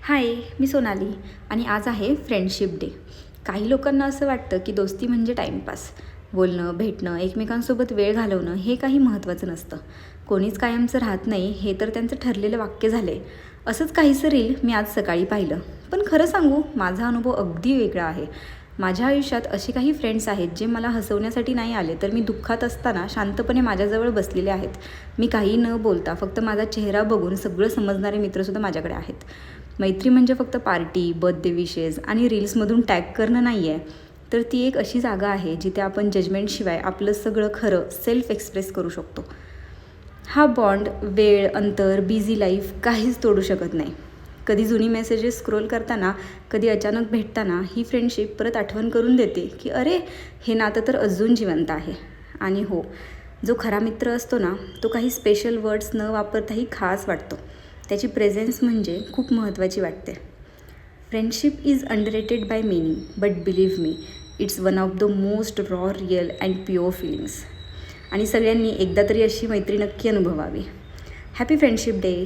हाय, मी सोनाली आणि आज आहे फ्रेंडशिप डे. काही लोकांना असं वाटतं की दोस्ती म्हणजे टाईमपास, बोलणं, भेटणं, एकमेकांसोबत वेळ घालवणं हे काही महत्त्वाचं नसतं. कोणीच कायमचं राहत नाही हे तर त्यांचं ठरलेलं वाक्य झाले. असंच काहीसं रील मी आज सकाळी पाहिलं. पण खरं सांगू, माझा अनुभव अगदी वेगळा आहे. माझ्या आयुष्यात असे काही फ्रेंड्स आहेत जे मला हसवण्यासाठी नाही आले, तर मी दुःखात असताना शांतपणे माझ्याजवळ बसलेले आहेत. मी काही न बोलता फक्त माझा चेहरा बघून सगळं समजणारे मित्रसुद्धा माझ्याकडे आहेत. मैत्री म्हणजे फक्त पार्टी, बर्थडे विशेस आणि रील्समधून टॅग करणं नाही आहे, तर ती एक अशी जागा आहे जिथे आपण जजमेंटशिवाय आपलं सगळं खरं सेल्फ एक्सप्रेस करू शकतो. हा बॉन्ड वेळ, अंतर, बिझी लाईफ काहीच तोडू शकत नाही. कधी जुनी मेसेजेस स्क्रोल करताना, कधी अचानक भेटताना ही फ्रेंडशिप परत आठवण करून देते की अरे, हे नातं तर अजून जिवंत आहे. आणि हो, जो खरा मित्र असतो ना, तो काही स्पेशल वर्ड्स न वापरताही खास वाटतो. त्याची प्रेझेन्स म्हणजे खूप महत्त्वाची वाटते. Friendship is underrated by many, but believe me, it's one of the most raw, real and pure feelings. आणि सगळ्यांनी एकदा तरी अशी मैत्री नक्की अनुभवावी. Happy friendship day.